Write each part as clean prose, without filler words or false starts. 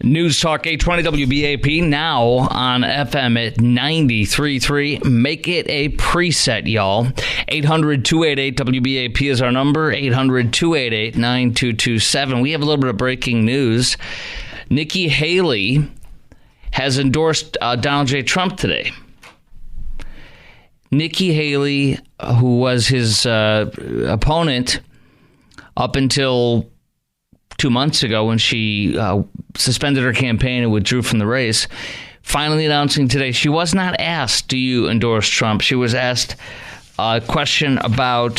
News Talk 820 WBAP, now on FM at 93.3. Make it a preset, y'all. 800-288-WBAP is our number, 800-288-9227. We have a little bit of breaking news. Nikki Haley has endorsed Donald J. Trump today. Nikki Haley, who was his opponent up until 2 months ago when she suspended her campaign and withdrew from the race, finally announcing today she was not asked, do you endorse Trump? She was asked a question about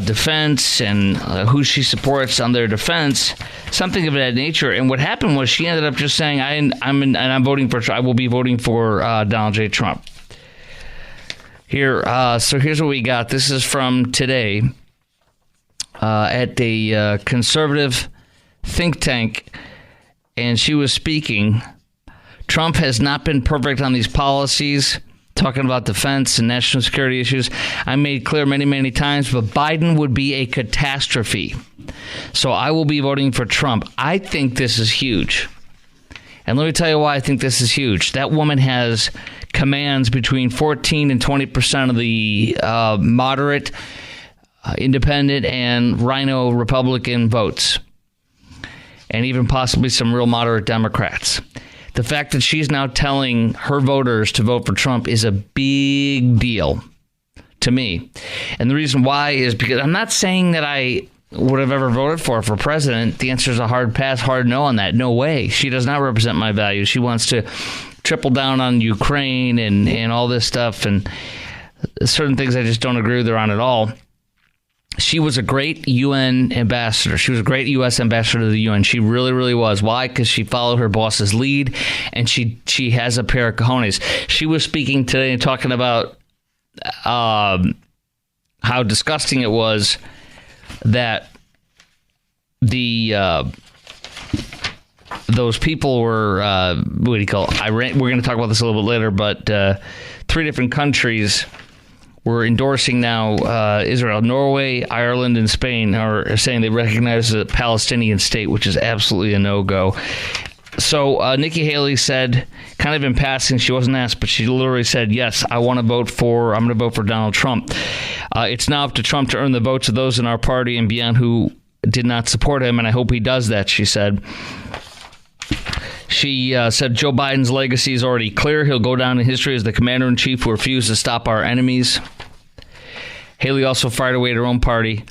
defense and who she supports on their defense, something of that nature. And what happened was she ended up just saying, I will be voting for Donald J. Trump. So here's what we got. This is from today. At the conservative think tank, and she was speaking. Trump has not been perfect on these policies, talking about defense and national security issues. I made clear many, many times, but Biden would be a catastrophe. So I will be voting for Trump. I think this is huge. And let me tell you why I think this is huge. That woman has commands between 14 and 20% of the moderate independent and rhino Republican votes, and even possibly some real moderate Democrats. The fact that she's now telling her voters to vote for Trump is a big deal to me. And the reason why is because I'm not saying that I would have ever voted for president. The answer is a hard pass, hard no on that. No way. She does not represent my values. She wants to triple down on Ukraine and all this stuff, and certain things I just don't agree with her on at all. She was a great UN ambassador. She was a great U.S. ambassador to the UN. She really, really was. Why? Because she followed her boss's lead, and she has a pair of cojones. She was speaking today and talking about how disgusting it was that those people were, what do you call it? Iran. We're going to talk about this a little bit later, but 3 different countries we're endorsing now. Israel, Norway, Ireland, and Spain are saying they recognize a Palestinian state, which is absolutely a no-go. So Nikki Haley said, kind of in passing, she wasn't asked, but she literally said, yes, I'm going to vote for Donald Trump. It's now up to Trump to earn the votes of those in our party and beyond who did not support him, and I hope he does that, she said. She said Joe Biden's legacy is already clear. He'll go down in history as the commander-in-chief who refused to stop our enemies. Haley also fired away at her own party.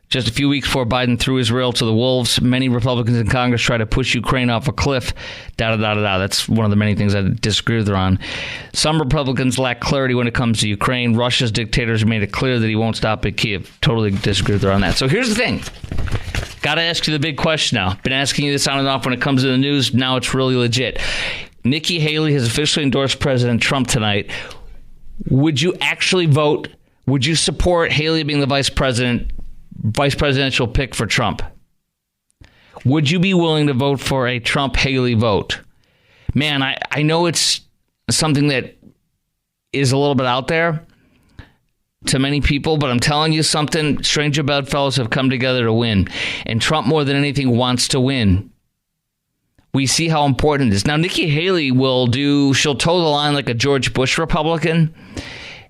Just a few weeks before Biden threw Israel to the wolves, many Republicans in Congress tried to push Ukraine off a cliff. That's one of the many things I disagree with her on. Some Republicans lack clarity when it comes to Ukraine. Russia's dictators made it clear that he won't stop at Kiev. Totally disagree with her on that. So here's the thing. Got to ask you the big question now. Been asking you this on and off when it comes to the news. Now it's really legit. Nikki Haley has officially endorsed President Trump tonight. Would you actually vote? Would you support Haley being the vice presidential pick for Trump? Would you be willing to vote for a Trump-Haley vote? Man, I know it's something that is a little bit out there to many people, but I'm telling you something, stranger bedfellows have come together to win. And Trump, more than anything, wants to win. We see how important it is. Now, Nikki Haley she'll toe the line like a George Bush Republican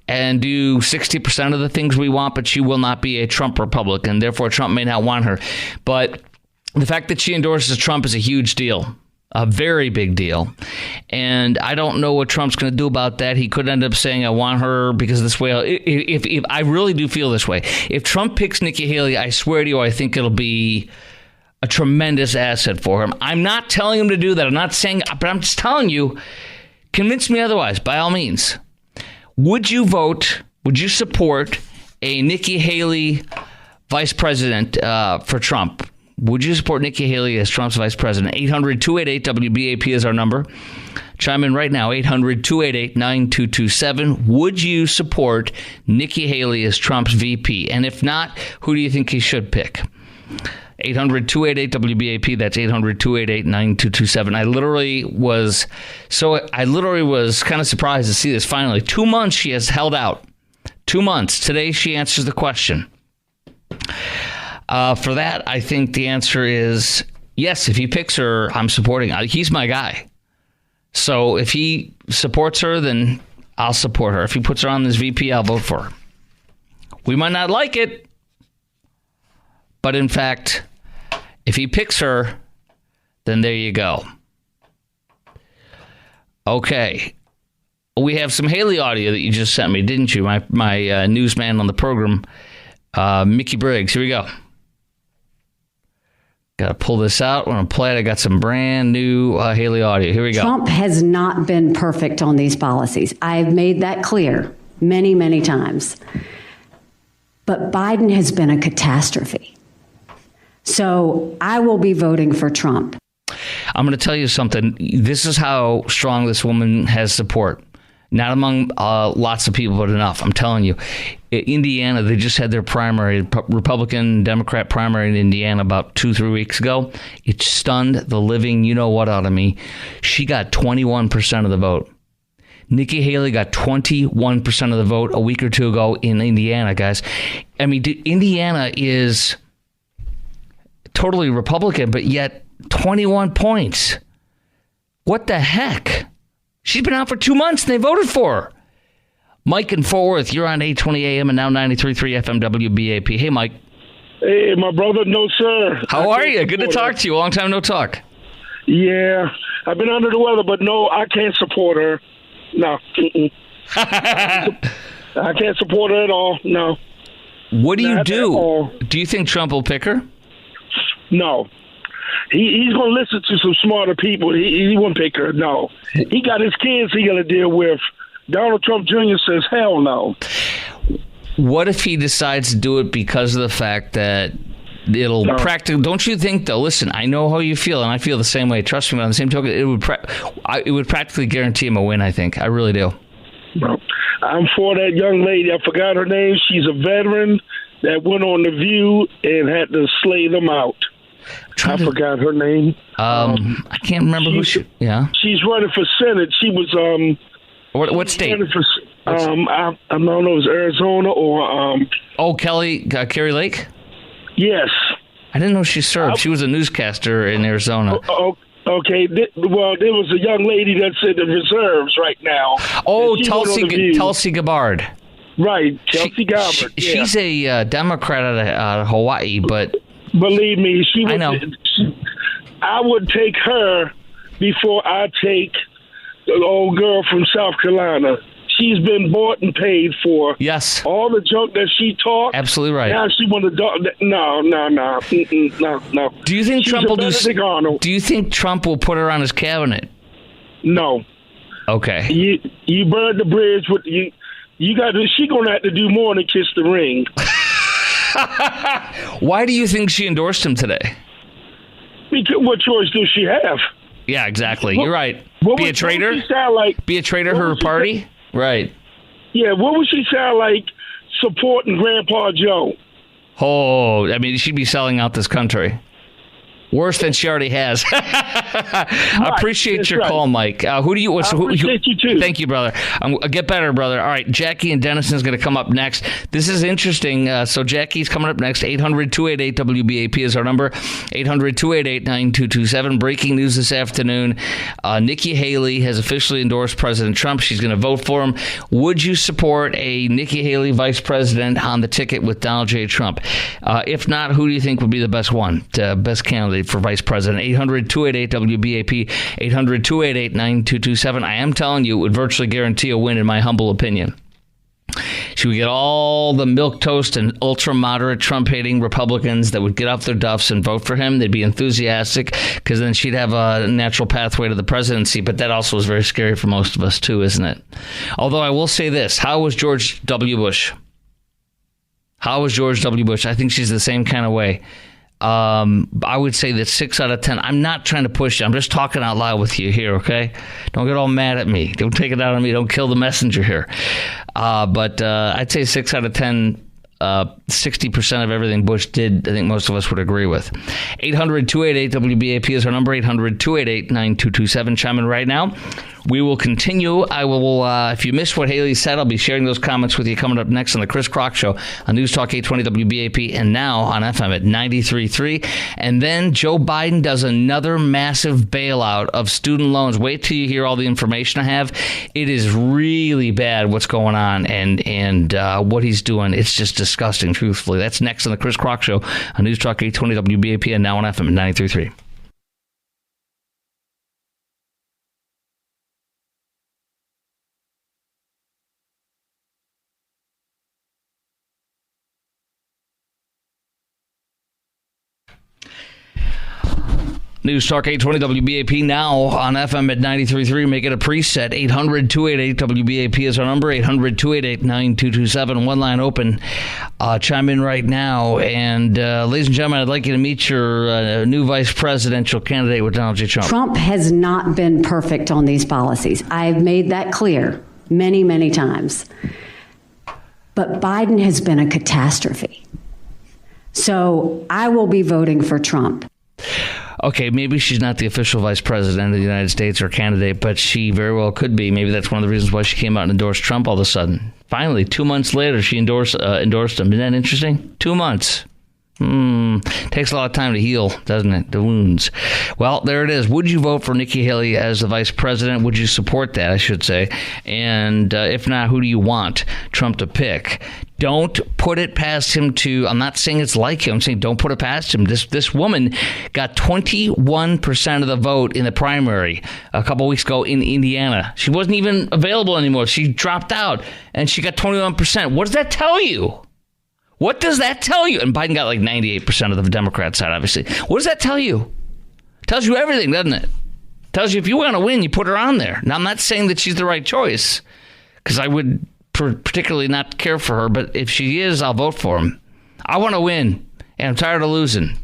and do 60% of the things we want, but she will not be a Trump Republican. Therefore, Trump may not want her. But the fact that she endorses Trump is a huge deal. A very big deal. And I don't know what Trump's going to do about that. He could end up saying, I want her because this way. If I really do feel this way. If Trump picks Nikki Haley, I swear to you, I think it'll be a tremendous asset for him. I'm not telling him to do that. I'm not saying, but I'm just telling you, convince me otherwise, by all means. Would you support a Nikki Haley vice president for Trump? Would you support Nikki Haley as Trump's vice president? 800-288-WBAP is our number. Chime in right now, 800-288-9227. Would you support Nikki Haley as Trump's VP? And if not, who do you think he should pick? 800-288-WBAP. That's 800-288-9227. I literally was kind of surprised to see this finally. 2 months she has held out. 2 months. Today she answers the question. For that, I think the answer is yes, if he picks her, I'm supporting. He's my guy. So if he supports her, then I'll support her. If he puts her on this VP, I'll vote for her. We might not like it, but in fact, if he picks her, then there you go. Okay. We have some Haley audio that you just sent me, didn't you? My newsman on the program, Mickey Briggs. Here we go. Got to pull this out. When I play it, I got some brand new Haley audio. Here we go. Trump has not been perfect on these policies. I've made that clear many, many times. But Biden has been a catastrophe. So I will be voting for Trump. I'm going to tell you something. This is how strong this woman has support. Not among lots of people, but enough. I'm telling you. Indiana, they just had their primary, Republican, Democrat primary in Indiana about 2-3 weeks ago. It stunned the living you-know-what out of me. She got 21% of the vote. Nikki Haley got 21% of the vote a week or two ago in Indiana, guys. I mean, Indiana is totally Republican, but yet 21 points. What the heck? She's been out for 2 months and they voted for her. Mike in Fort Worth, you're on 820 AM and now 93.3 FM WBAP. Hey, Mike. Hey, my brother. No, sir. How are you? Good to talk to you. Long time no talk. Yeah. I've been under the weather, but no, I can't support her. No. I can't support her at all. No. What do you do? Do you think Trump will pick her? No. He's going to listen to some smarter people. He won't pick her. No. He got his kids he got to deal with. Donald Trump Jr. says, hell no. What if he decides to do it because of the fact that it'll practically... Don't you think, though, listen, I know how you feel, and I feel the same way. Trust me, on the same token, it would practically guarantee him a win, I think. I really do. Well, I'm for that young lady. I forgot her name. She's a veteran that went on The View and had to slay them out. I forgot her name. I can't remember who she... Yeah. She's running for Senate. She was... What state? I don't know if it was Arizona or... Carrie Lake? Yes. I didn't know she served. She was a newscaster in Arizona. Okay. Well, there was a young lady that's in the reserves right now. Oh, Tulsi Gabbard. Right, Tulsi Gabbard. She's a Democrat out of Hawaii, but... Believe me, I know. I would take her before I take the old girl from South Carolina. She's been bought and paid for. Yes. All the junk that she talked. Absolutely right. Now she want to... No. Do you think Trump will do... Do you think Trump will put her on his cabinet? No. Okay. You burned the bridge with... You got to... She going to have to do more than kiss the ring. Why do you think she endorsed him today? Because what choice does she have? Yeah, exactly. You're right. Be a traitor? What would she sound like? Be a traitor to her party? Right. Yeah, what would she sound like supporting Grandpa Joe? Oh, I mean, she'd be selling out this country. Worse than she already has. I appreciate your call, Mike. Who do you? Appreciate you too. Thank you, brother. Get better, brother. All right, Jackie and Dennison's going to come up next. This is interesting. So Jackie's coming up next. 800-288-WBAP is our number. 800-288-9227. Breaking news this afternoon. Nikki Haley has officially endorsed President Trump. She's going to vote for him. Would you support a Nikki Haley vice president on the ticket with Donald J. Trump? If not, who do you think would be the best one, the best candidate for vice president? 800-288-WBAP, 800-288-9227. I am telling you, it would virtually guarantee a win in my humble opinion. She would get all the milquetoast and ultra-moderate Trump-hating Republicans that would get off their duffs and vote for him. They'd be enthusiastic because then she'd have a natural pathway to the presidency. But that also is very scary for most of us, too, isn't it? Although I will say this. How was George W. Bush? I think she's the same kind of way. I would say that 6 out of 10. I'm not trying to push you. I'm just talking out loud with you here, okay? Don't get all mad at me. Don't take it out on me. Don't kill the messenger here. But I'd say 6 out of 10 60% of everything Bush did, I think most of us would agree with. 800-288-WBAP is our number, 800-288-9227. Chime in right now. We will continue. I will, if you missed what Haley said, I'll be sharing those comments with you coming up next on the Chris Crock Show on News Talk 820 WBAP and now on FM at 93.3. And then Joe Biden does another massive bailout of student loans. Wait till you hear all the information I have. It is really bad what's going on and what he's doing. It's just disgusting, truthfully. That's next on the Chris Crock Show on News Talk 820 WBAP and now on FM at 93.3. News Talk 820 WBAP now on FM at 93.3. Make it a preset. 800-288-WBAP is our number. 800-288-9227. One line open. Chime in right now. And ladies and gentlemen, I'd like you to meet your new vice presidential candidate with Donald J. Trump. Trump has not been perfect on these policies. I've made that clear many, many times. But Biden has been a catastrophe. So I will be voting for Trump. Okay, maybe she's not the official vice president of the United States or candidate, but she very well could be. Maybe that's one of the reasons why she came out and endorsed Trump all of a sudden. Finally, 2 months later, she endorsed him. Isn't that interesting? 2 months. Takes a lot of time to heal, doesn't it? The wounds. Well, there it is. Would you vote for Nikki Haley as the vice president? Would you support that, I should say? And if not, who do you want Trump to pick? Don't put it past him to, I'm not saying it's like him, I'm saying don't put it past him. This woman got 21% of the vote in the primary a couple weeks ago in Indiana. She wasn't even available anymore. She dropped out and she got 21%. What does that tell you? What does that tell you? And Biden got like 98% of the Democrat side, obviously. What does that tell you? Tells you everything, doesn't it? Tells you if you want to win, you put her on there. Now, I'm not saying that she's the right choice, because I would particularly not care for her, but if she is, I'll vote for him. I want to win, and I'm tired of losing.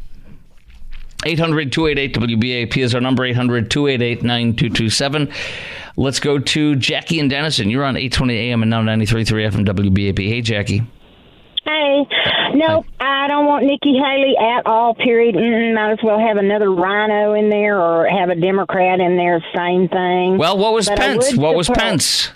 800-288-WBAP is our number, 800-288-9227. Let's go to Jackie in Denison. You're on 820 AM and now 93.3 FM WBAP. Hey, Jackie. Hey, no, I don't want Nikki Haley at all, period. Might as well have another rhino in there or have a Democrat in there, same thing. Well, what was Pence? What was Pence?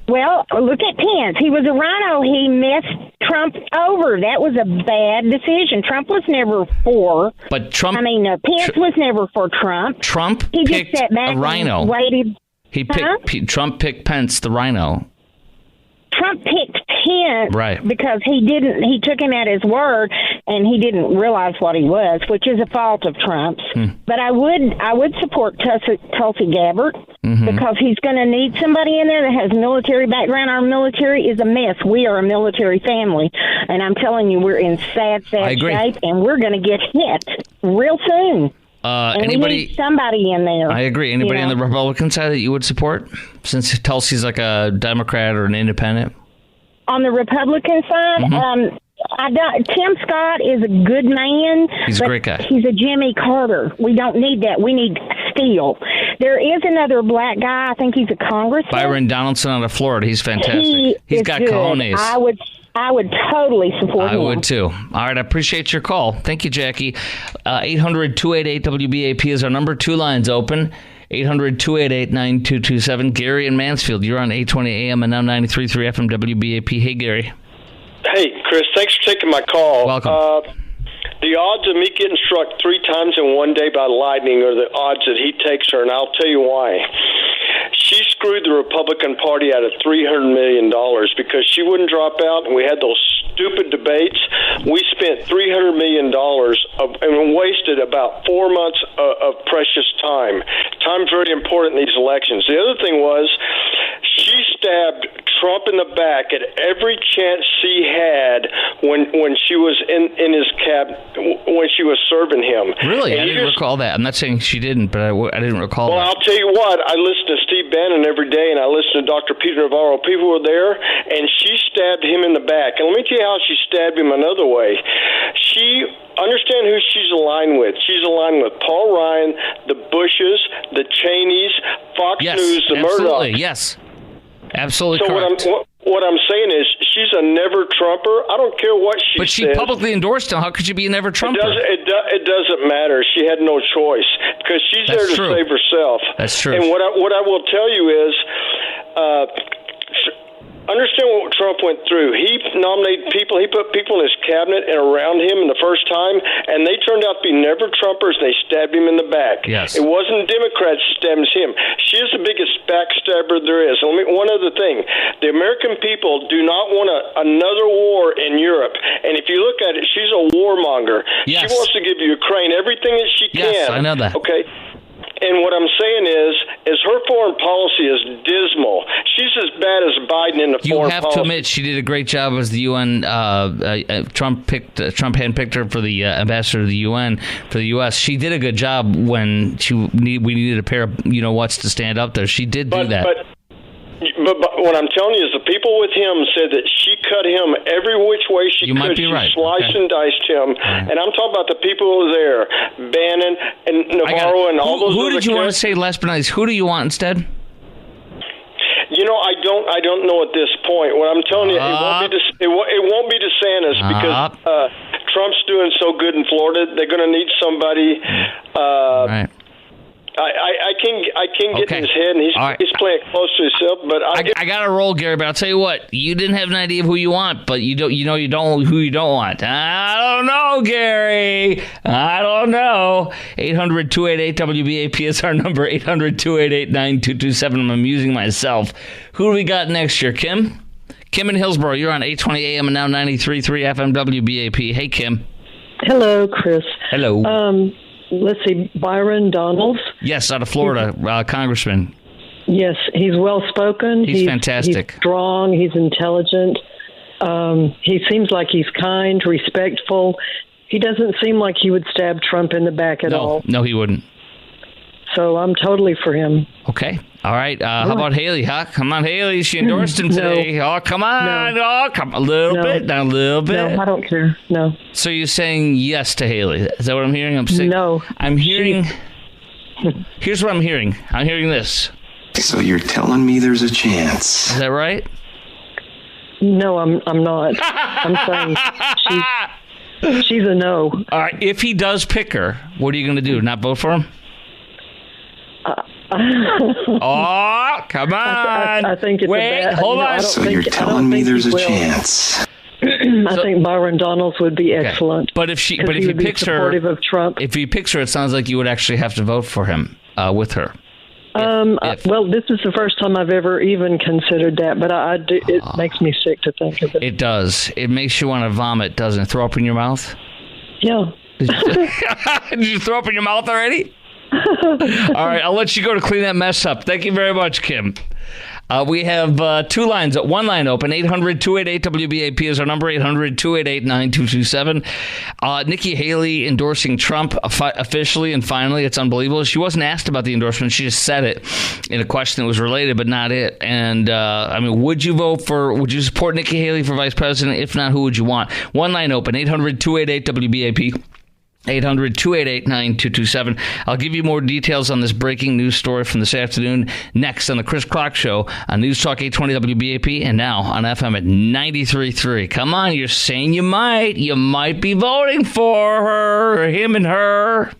Well, look at Pence. He was a rhino. He messed Trump over. That was a bad decision. Trump was never for. But Trump. Pence was never for Trump. He just picked sat back a rhino. And waited. Trump picked Pence, the rhino. Trump picked Pence right. because he took him at his word and he didn't realize what he was, which is a fault of Trump's. But I would support Tulsi Gabbard because he's going to need somebody in there that has military background. Our military is a mess. We are a military family, and I'm telling you, we're in sad shape, and we're going to get hit real soon. And we need somebody in there. I agree. Anybody on the Republican side that you would support, since Tulsi's like a Democrat or an independent? On the Republican side, Tim Scott is a good man. He's a great guy. He's a Jimmy Carter. We don't need that. We need steel. There is another black guy. I think he's a congressman. Byron Donaldson out of Florida. He's fantastic. He's got good. cojones. I would totally support him. I would too. All right, I appreciate your call. Thank you, Jackie. 800-288-WBAP is our number. 2 lines open. 800-288-9227. Gary in Mansfield, you're on 820 AM and now 93.3 FM WBAP. Hey, Gary. Hey, Chris, thanks for taking my call. Welcome. The odds of me getting struck 3 times in one day by lightning are the odds that he takes her, and I'll tell you why. She screwed the Republican Party out of $300 million because she wouldn't drop out, and we had those stupid debates. We spent $300 million and wasted about 4 months of precious time. Time's very important in these elections. The other thing was she stabbed Trump in the back at every chance she had when she was in his cab, when she was serving him. Really? And I didn't recall that. I'm not saying she didn't, but I didn't recall that. Well, I'll tell you what. I listen to Steve Bannon every day, and I listen to Dr. Peter Navarro. People were there, and she stabbed him in the back. And let me tell you how she stabbed him another way. Understand who she's aligned with. She's aligned with Paul Ryan, the Bushes, the Cheneys, Fox News, the Murdochs. Yes, absolutely correct. So what I'm saying is she's a never Trumper. I don't care what she says. But she publicly endorsed him. How could she be a never Trumper? It doesn't matter. She had no choice because she's there to save herself. That's true. And what I will tell you is, understand what Trump went through. He nominated people. He put people in his cabinet and around him in the first time, and they turned out to be never Trumpers. They stabbed him in the back. Yes. It wasn't Democrats stabbing him. She is the biggest backstabber there is. And one other thing. The American people do not want another war in Europe. And if you look at it, she's a warmonger. Yes. She wants to give Ukraine everything that she can. Yes, I know that. Okay? And what I'm saying is her foreign policy is dismal. She's as bad as Biden in the foreign policy. You have to admit she did a great job as the UN. Trump handpicked her for the ambassador to the UN for the U.S. She did a good job when we needed a pair of whats to stand up there. She did do that. But what I'm telling you is the people with him said that she cut him every which way she could. Might be she right. sliced and diced him. Right. And I'm talking about the people who were there, Bannon and Navarro and all those. Who did you want to say last but not least? Who do you want instead? I don't know at this point. What I'm telling you, it won't be DeSantis because Trump's doing so good in Florida. They're going to need somebody. Right. I can't get in his head, and he's playing close to himself. But I got to roll, Gary. But I'll tell you what, you didn't have an idea of who you want, but you don't who you don't want. I don't know, Gary. I don't know. 800-288-WBAP is our number. 800-288-9227. I'm amusing myself. Who do we got next year, Kim? Kim in Hillsborough. You're on 820 AM and now 93.3 FM WBAP. Hey, Kim. Hello, Chris. Hello. Let's see, Byron Donalds. Yes, out of Florida, congressman. Yes, he's well-spoken. He's fantastic. He's strong. He's intelligent. He seems like he's kind, respectful. He doesn't seem like he would stab Trump in the back at all. No, he wouldn't. So I'm totally for him. Okay. All right. How about Haley, huh? Come on, Haley. She endorsed him today. No. Oh, come on. No. Oh, come a little bit. Now a little bit. No, I don't care. No. So you're saying yes to Haley. Is that what I'm hearing? No. I'm hearing... Here's what I'm hearing. I'm hearing this. So you're telling me there's a chance. Is that right? No, I'm not. I'm saying she's a no. All right. If he does pick her, what are you going to do? Not vote for him? Oh, come on. I think it's Wait, a bad... hold on. So you're telling me there's a chance. I think Byron Donalds would be excellent. But if he picks her... supportive of Trump. If he picks her, it sounds like you would actually have to vote for him with her. Well, this is the first time I've ever even considered that, but I do, it makes me sick to think of it. It does. It makes you want to vomit, doesn't it? Throw up in your mouth? Yeah. Did you throw up in your mouth already? All right, I'll let you go to clean that mess up. Thank you very much, Kim. We have two lines, one line open. 800-288-WBAP is our number, 800-288-9227. Nikki Haley endorsing Trump officially and finally. It's unbelievable. She wasn't asked about the endorsement. She just said it in a question that was related, but not it. And, would you support Nikki Haley for vice president? If not, who would you want? One line open, 800-288-WBAP. 800-288-9227. I'll give you more details on this breaking news story from this afternoon next on the Chris Clark Show on News Talk 820 WBAP and now on FM at 93.3. Come on, you're saying you might be voting for her, or him and her.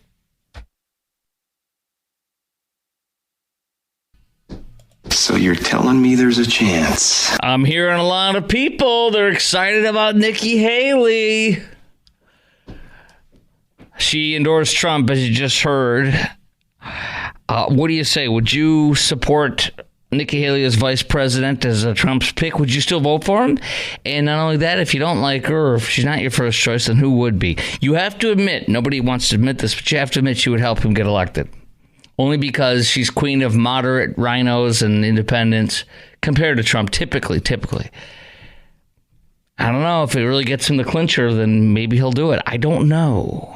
So you're telling me there's a chance. I'm hearing a lot of people. They're excited about Nikki Haley. She endorsed Trump, as you just heard. What do you say? Would you support Nikki Haley as vice president as Trump's pick? Would you still vote for him? And not only that, if you don't like her, or if she's not your first choice, then who would be? You have to admit, nobody wants to admit this, but you have to admit she would help him get elected. Only because she's queen of moderate rhinos and independents compared to Trump, typically. I don't know. If it really gets him the clincher, then maybe he'll do it. I don't know.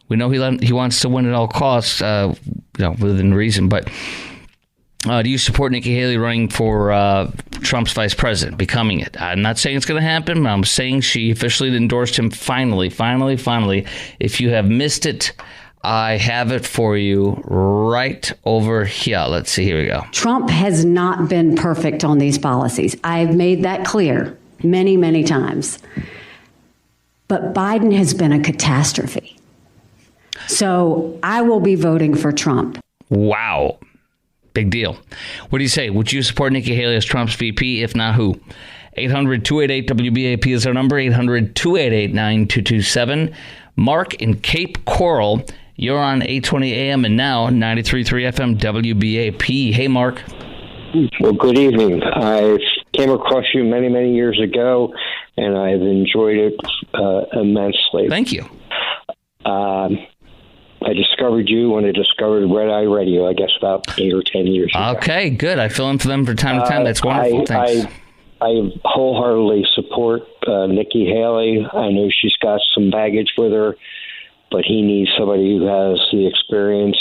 We know he wants to win at all costs, within reason. But do you support Nikki Haley running for Trump's vice president, becoming it? I'm not saying it's going to happen, but I'm saying she officially endorsed him finally. If you have missed it, I have it for you right over here. Let's see. Here we go. Trump has not been perfect on these policies. I've made that clear many, many times. But Biden has been a catastrophe. So I will be voting for Trump. Wow. Big deal. What do you say? Would you support Nikki Haley as Trump's VP? If not, who? 800-288-WBAP is our number. 800-288-9227. Mark in Cape Coral, you're on 820 AM and now 93.3 FM WBAP. Hey, Mark. Well, good evening. I came across you many, many years ago, and I've enjoyed it immensely. Thank you. I discovered you when I discovered Red Eye Radio, I guess about 8 or 10 years ago. Okay, good. I fill in for them from time to time. That's wonderful. Thanks. I wholeheartedly support Nikki Haley. I know she's got some baggage with her, but he needs somebody who has the experience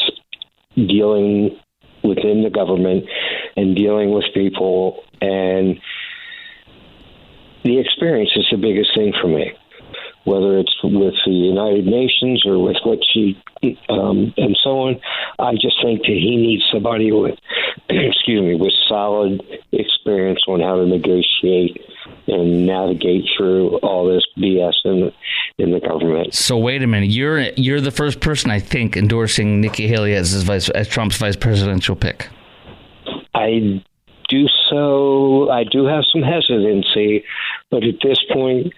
dealing within the government and dealing with people. And the experience is the biggest thing for me, whether it's with the United Nations or with what she and so on. I just think that he needs somebody with, with solid experience on how to negotiate and navigate through all this BS in the government. So wait a minute, you're the first person I think endorsing Nikki Haley as Trump's vice presidential pick. I do have some hesitancy, but at this point,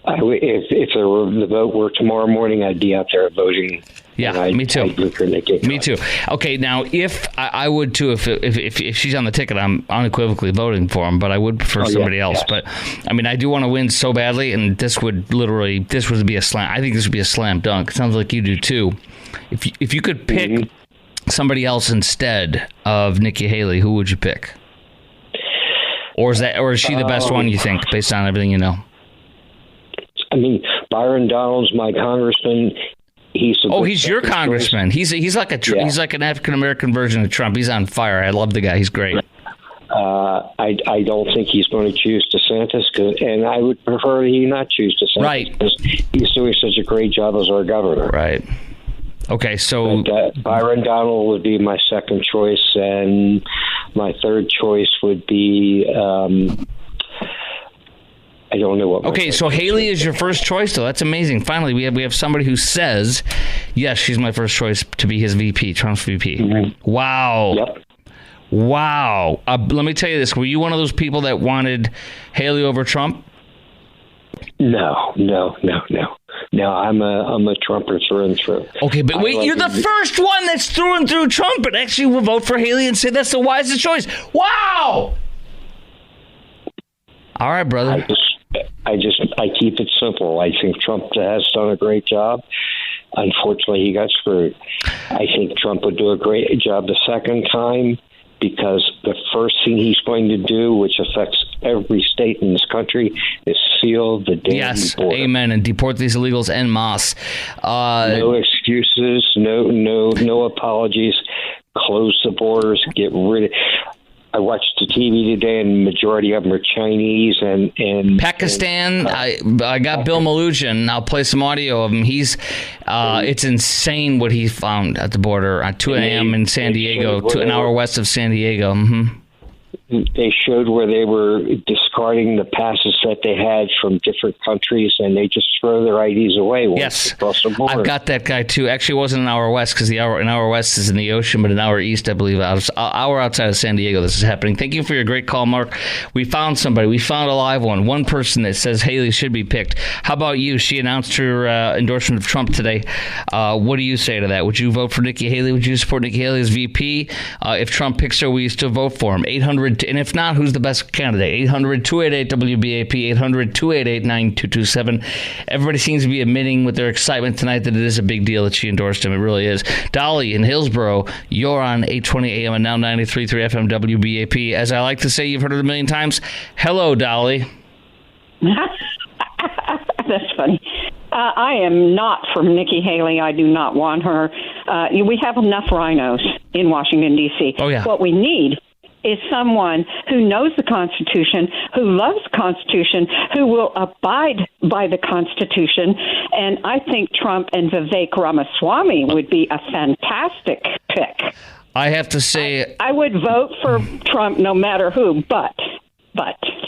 if the vote were tomorrow morning, I'd be out there voting. Yeah, me too. Me too. Okay, now if I would too, if she's on the ticket, I'm unequivocally voting for him. But I would prefer somebody else. Yes. But I mean, I do want to win so badly, and this would be a slam. I think this would be a slam dunk. It sounds like you do too. If you could pick somebody else instead of Nikki Haley, who would you pick? Or is she the best one you think, based on everything you know? I mean, Byron Donalds, my congressman. He's your congressman. He's like he's like an African American version of Trump. He's on fire. I love the guy. He's great. I don't think he's going to choose DeSantis, and I would prefer he not choose DeSantis. Right. Because he's doing such a great job as our governor. Right. Okay, so Byron Donald would be my second choice, and my third choice would be. I don't know what. Okay, so Haley is your first choice, though. That's amazing. Finally, we have somebody who says, "Yes, she's my first choice to be his VP, Trump's VP." Mm-hmm. Wow. Yep. Wow. Let me tell you this: were you one of those people that wanted Haley over Trump? No. I'm a Trumper through and through. Okay, but wait, you're the first one that's through and through Trump, but actually will vote for Haley and say that's the wisest choice. Wow. All right, brother. I keep it simple. I think Trump has done a great job. Unfortunately, he got screwed. I think Trump would do a great job the second time, because the first thing he's going to do, which affects every state in this country, is seal the damn border. Amen, and deport these illegals en masse. No excuses, no apologies. Close the borders, get rid of. I watched the TV today, and majority of them are Chinese and Pakistan. I got Bill Malugin. I'll play some audio of him. He's it's insane what he found at the border at 2 a.m. in San Diego, an hour west of San Diego. Mm-hmm. They showed where they were discarding the passes that they had from different countries, and they just throw their IDs away once they cross the border. I've got that guy too. Actually, it wasn't an hour west, because an hour west is in the ocean, but an hour east, I believe, an hour outside of San Diego. This is happening. Thank you for your great call, Mark. We found somebody. We found a live one person that says Haley should be picked. How about you? She announced her endorsement of Trump today. What do you say to that? Would you vote for Nikki Haley? Would you support Nikki Haley as VP? If Trump picks her, will you still vote for him? 800, and if not, who's the best candidate? 800-288-WBAP, 800-288-9227. Everybody seems to be admitting with their excitement tonight that it is a big deal that she endorsed him. It really is. Dolly in Hillsboro, you're on 820 AM and now 93.3 FM WBAP. As I like to say, you've heard it a million times. Hello, Dolly. That's funny. I am not from Nikki Haley. I do not want her. We have enough rhinos in Washington, D.C. Oh, yeah. What we need is someone who knows the Constitution, who loves the Constitution, who will abide by the Constitution. And I think Trump and Vivek Ramaswamy would be a fantastic pick. I have to say, I would vote for Trump no matter who, but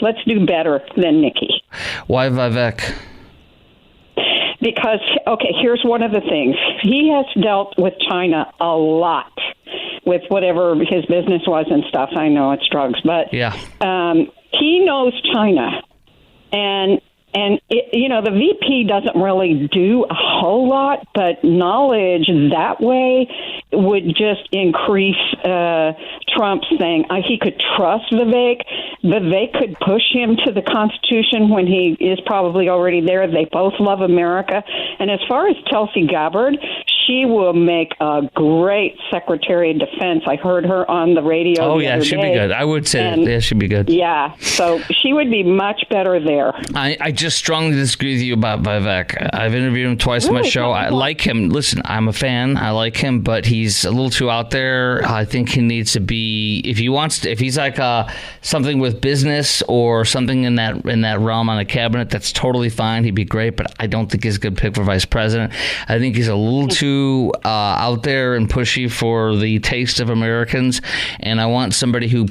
Let's do better than Nikki. Why Vivek? Because, okay, here's one of the things. He has dealt with China a lot with whatever his business was and stuff. I know it's drugs, but he knows China. And the VP doesn't really do a whole lot, but knowledge that way would just increase Trump's thing. He could trust Vivek. Vivek could push him to the Constitution when he is probably already there. They both love America. And as far as Tulsi Gabbard, she will make a great Secretary of Defense. I heard her on the radio. Oh, yeah, she'd be good. I would say she'd be good. Yeah, so she would be much better there. I just strongly disagree with you about Vivek. I've interviewed him twice on my show. I like him. Listen, I'm a fan. I like him, but he's a little too out there. I think he needs to be, if he's like something with business or something in that realm on a cabinet, that's totally fine. He'd be great, but I don't think he's a good pick for vice president. I think he's a little too out there and pushy for the taste of Americans, and I want somebody who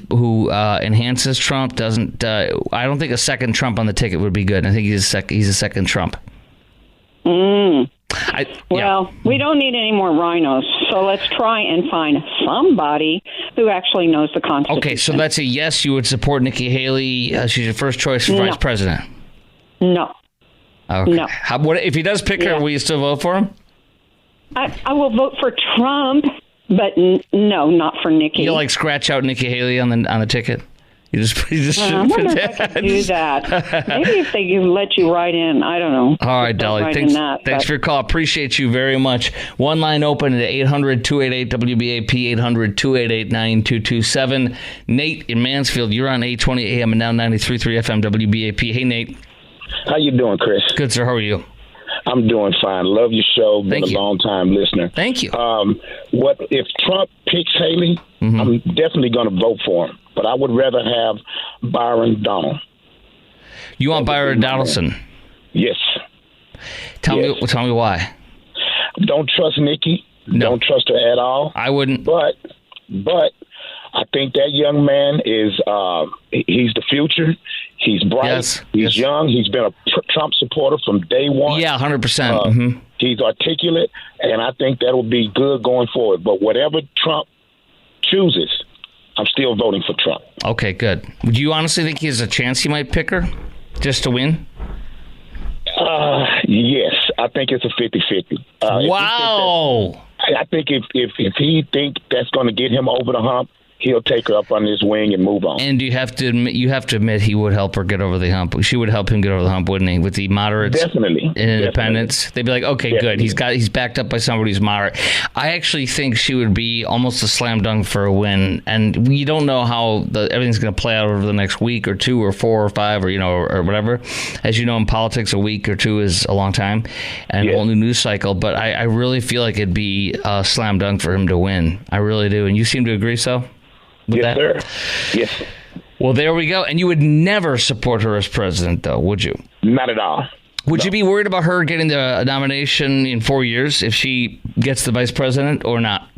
enhances Trump. I don't think a second Trump on the ticket would be good. I think he's a second Trump. We don't need any more rhinos, so let's try and find somebody who actually knows the Constitution. Okay, so that's a yes. You would support Nikki Haley. She's your first choice for vice president. No. Okay. No. What if he does pick her? Will you still vote for him? I will vote for Trump, but no, not for Nikki. You'll scratch out Nikki Haley on the ticket. You just I wonder if I could do that. Maybe if they let you write in. I don't know. All right, Dolly. Thanks for your call. Appreciate you very much. One line open at 800-288-WBAP, 800-288-9227. Nate in Mansfield, you're on 820 AM and now 93.3 FM WBAP. Hey, Nate. How you doing, Chris? Good, sir. How are you? I'm doing fine. Love your show. Been a long-time listener. Thank you. What if Trump picks Haley? Mm-hmm. I'm definitely going to vote for him, but I would rather have Byron Donald. You want Byron Donaldson? Yes. Tell me why. Don't trust Nikki. No. Don't trust her at all. I wouldn't. But I think that young man is he's the future. He's bright. Yes. He's young. He's been a Trump supporter from day one. Yeah, 100%. He's articulate, and I think that will be good going forward. But whatever Trump chooses, I'm still voting for Trump. Okay, good. Do you honestly think he has a chance he might pick her just to win? Yes. I think it's a 50-50. Wow. I think if he think that's going to get him over the hump, he'll take her up on his wing and move on. And you have to admit he would help her get over the hump. She would help him get over the hump, wouldn't he? With the moderates, definitely, and independents, they'd be like, okay, good. He's backed up by somebody who's moderate. I actually think she would be almost a slam dunk for a win. And we don't know how everything's going to play out over the next week or two or 4 or 5 or whatever. As you know, in politics, a week or two is a long time and a whole new news cycle. But I really feel like it'd be a slam dunk for him to win. I really do. And you seem to agree so? Yes, sir. Yes. Well, there we go. And you would never support her as president, though, would you? Not at all. Would you be worried about her getting the nomination in 4 years if she gets the vice president or not?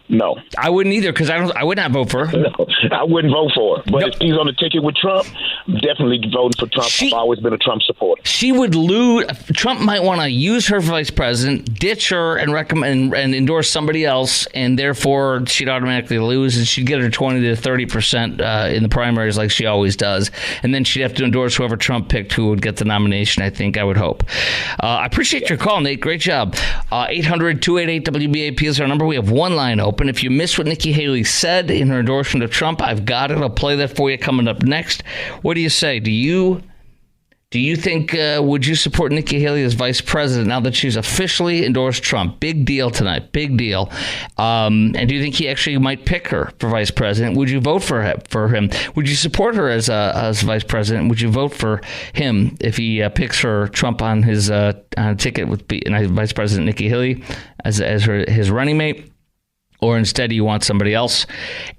No. I wouldn't either, because I would not vote for her. No, I wouldn't vote for her. But if she's on the ticket with Trump, definitely voting for Trump. I've always been a Trump supporter. She would lose. Trump might want to use her for vice president, ditch her, and recommend and endorse somebody else, and therefore she'd automatically lose, and she'd get her 20 to 30% in the primaries like she always does, and then she'd have to endorse whoever Trump picked who would get the nomination, I would hope. I appreciate your call, Nate. Great job. 800-288-WBAP is our number. We have one line open. If you missed what Nikki Haley said in her endorsement of Trump, I've got it. I'll play that for you coming up next. What do you say? Do you think, would you support Nikki Haley as vice president now that she's officially endorsed Trump? Big deal tonight. Big deal. And do you think he actually might pick her for vice president? Would you vote for him? Would you support her as vice president? Would you vote for him if he picks her, Trump, on his ticket with Vice President Nikki Haley as his running mate? or instead you want somebody else.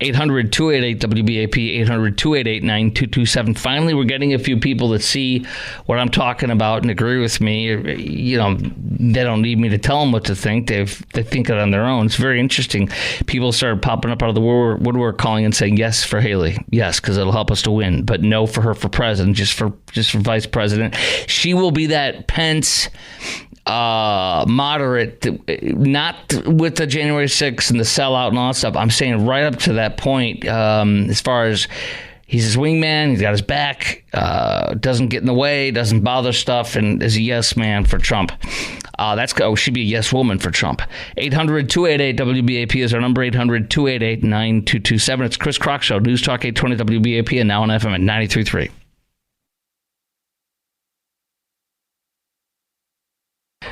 800-288-WBAP, 800-288-9227. Finally, we're getting a few people that see what I'm talking about and agree with me. You know, they don't need me to tell them what to think. They think it on their own. It's very interesting. People started popping up out of the woodwork calling and saying yes for Haley. Yes, because it'll help us to win. But no for her for president, just for vice president. She will be that Pence moderate, not with the January 6th and the sellout and all that stuff. I'm saying right up to that point, as far as he's his wingman, he's got his back, doesn't get in the way, doesn't bother stuff, and is a yes man for Trump. She'd be a yes woman for Trump. 800-288-WBAP is our number, 800-288-9227. It's Chris Crock Show, News Talk 820 WBAP, and now on FM at 93.3.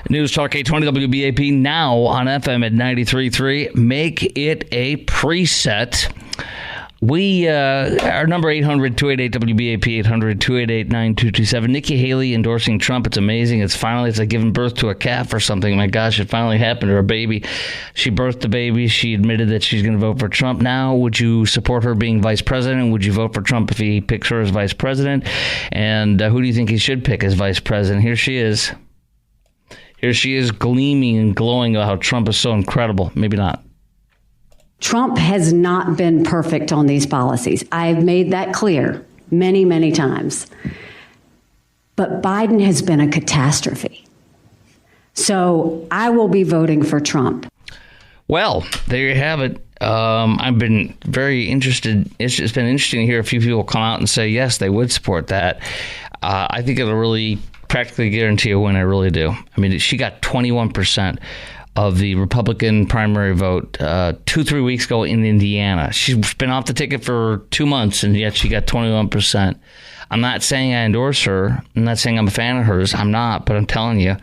News Talk 820 WBAP, now on FM at 93.3. Make it a preset. We, our number 800-288-WBAP, 800-288-9227. Nikki Haley endorsing Trump. It's amazing. It's like giving birth to a calf or something. My gosh, it finally happened to her baby. She birthed the baby. She admitted that she's going to vote for Trump. Now, would you support her being vice president? Would you vote for Trump if he picks her as vice president? And who do you think he should pick as vice president? Here she is. Here she is gleaming and glowing about how Trump is so incredible. Maybe not. Trump has not been perfect on these policies. I've made that clear many, many times. But Biden has been a catastrophe. So I will be voting for Trump. Well, there you have it. I've been very interested. It's been interesting to hear a few people come out and say, yes, they would support that. I think it'll really practically guarantee a win. I really do. I mean, she got 21% of the Republican primary vote 2-3 weeks ago in Indiana. She's been off the ticket for 2 months, and yet she got 21%. I'm not saying I endorse her. I'm not saying I'm a fan of hers. I'm not, but I'm telling you,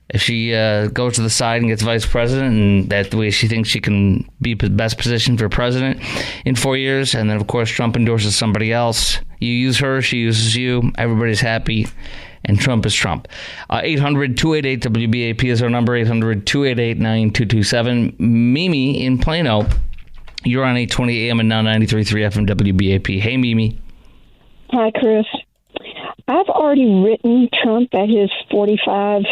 if she goes to the side and gets vice president, and that's the way she thinks she can be best positioned for president in 4 years, and then, of course, Trump endorses somebody else. You use her, she uses you. Everybody's happy. And Trump is Trump. 800-288-WBAP is our number, 800-288-9227. Mimi in Plano, you're on 820 AM and now 93.3 FM WBAP. Hey, Mimi. Hi, Chris. I've already written Trump at his 45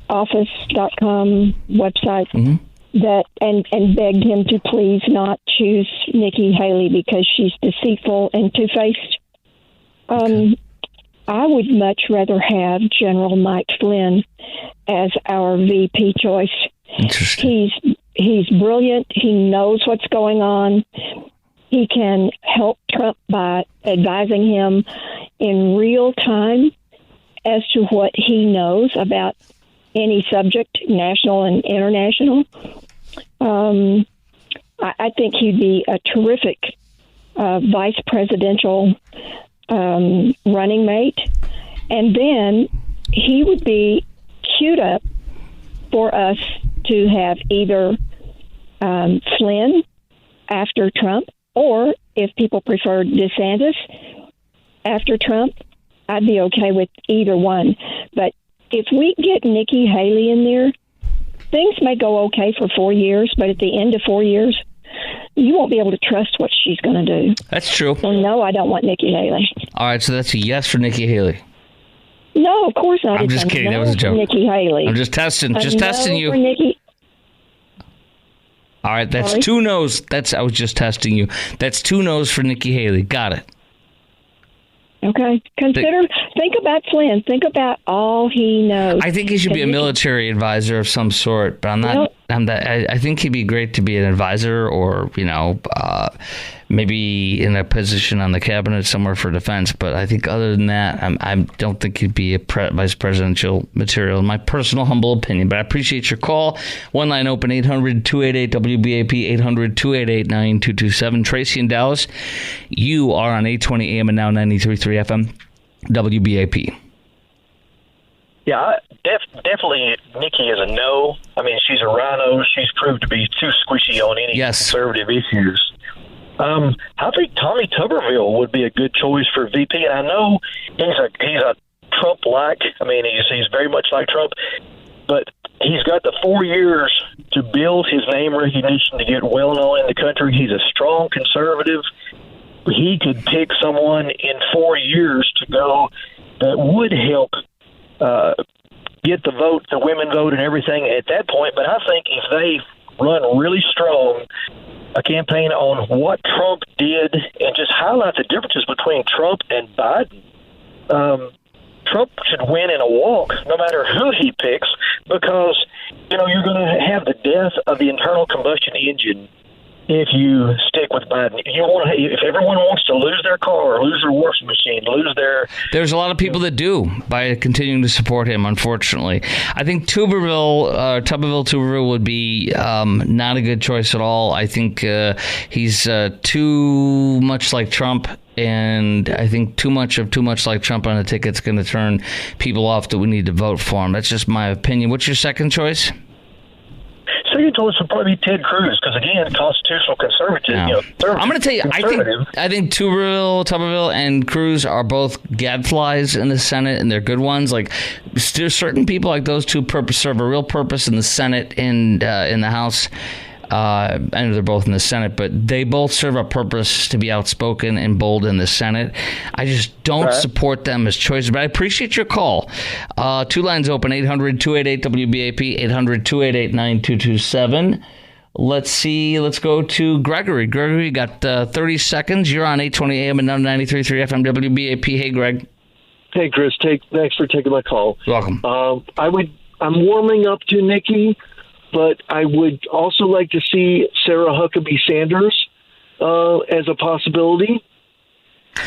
office.com website that and begged him to please not choose Nikki Haley because she's deceitful and two-faced. I would much rather have General Mike Flynn as our VP choice. Interesting. He's brilliant. He knows what's going on. He can help Trump by advising him in real time as to what he knows about any subject, national and international. I think he'd be a terrific vice presidential running mate, and then he would be queued up for us to have either Flynn after Trump, or if people prefer DeSantis after Trump, I'd be okay with either one. But if we get Nikki Haley in there, things may go okay for 4 years, but at the end of 4 years, you won't be able to trust what she's going to do. That's true. So no, I don't want Nikki Haley. All right, so that's a yes for Nikki Haley. No, of course not. I'm just kidding. No, that was a joke. Nikki Haley. I'm just testing you. For Nikki. All right, that's 2 no's. I was just testing you. That's 2 no's for Nikki Haley. Got it. Okay. Think about Flynn. Think about all he knows. I think he should be a military advisor of some sort, but I'm not. I think he'd be great to be an advisor, or maybe in a position on the cabinet somewhere for defense. But I think other than that, I don't think he'd be a vice presidential material, in my personal humble opinion. But I appreciate your call. One line open, 800-288-WBAP, 800-288-9227. Tracy in Dallas, you are on 820 AM and now 93.3 FM WBAP. Yeah, definitely Nikki is a no. I mean, she's a rhino. She's proved to be too squishy on any conservative issues. I think Tommy Tuberville would be a good choice for VP. And I know he's a Trump-like. I mean, he's very much like Trump. But he's got the 4 years to build his name recognition, to get well known in the country. He's a strong conservative. He could pick someone in 4 years to go that would help get the vote, the women vote and everything at that point. But I think if they run really strong a campaign on what Trump did and just highlight the differences between Trump and Biden, Trump should win in a walk no matter who he picks, because, you're going to have the death of the internal combustion engine if you stick with Biden. If everyone wants to lose their car, lose their washing machine, lose their... There's a lot of people that do by continuing to support him, unfortunately. I think Tuberville would be not a good choice at all. I think he's too much like Trump, and I think too much like Trump on the ticket's going to turn people off that we need to vote for him. That's just my opinion. What's your second choice? Second choice would probably be Ted Cruz, because again, constitutional conservative. No. I'm going to tell you, I think Tuberville, and Cruz are both gadflies in the Senate, and they're good ones. Like, there's certain people like those two serve a real purpose in the Senate and in the House. I know they're both in the Senate, but they both serve a purpose to be outspoken and bold in the Senate. I just don't support them as choices, but I appreciate your call. Two lines open, 800-288-WBAP, 800-288-9227. Let's see. Let's go to Gregory. Gregory, you got 30 seconds. You're on 820 AM and 93.3 FM WBAP. Hey, Greg. Hey, Chris. Thanks for taking my call. You're welcome. I'm warming up to Nikki, but I would also like to see Sarah Huckabee Sanders as a possibility,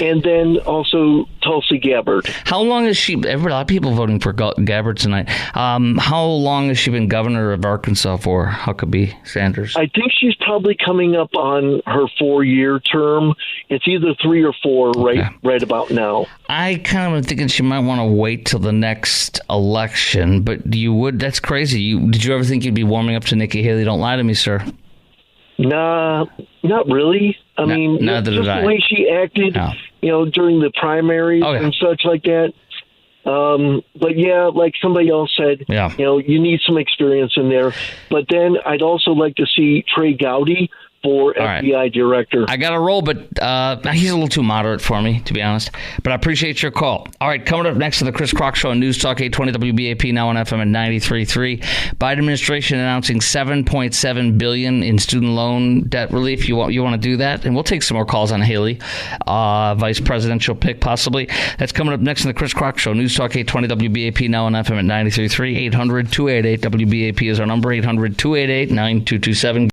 and then also Tulsi Gabbard. How long has she? A lot of people voting for Gabbard tonight. How long has she been governor of Arkansas for, Huckabee Sanders? I think she's probably coming up on her 4-year term. It's either 3 or 4 right about now. I kind of am thinking she might want to wait till the next election, but that's crazy. Did you ever think you'd be warming up to Nikki Haley? Don't lie to me, sir. Nah, not really. I mean, just the way she acted, during the primaries and such like that. But yeah, like somebody else said, you need some experience in there. But then I'd also like to see Trey Gowdy for FBI director. I got to roll, but he's a little too moderate for me, to be honest. But I appreciate your call. All right, coming up next to the Chris Crock Show on News Talk 820 WBAP, now on FM at 93.3. Biden administration announcing $7.7 billion in student loan debt relief. You want to do that? And we'll take some more calls on Haley, vice presidential pick possibly. That's coming up next to the Chris Crock Show. News Talk 820 WBAP, now on FM at 93.3. 800-288 WBAP is our number. 800-288-9227.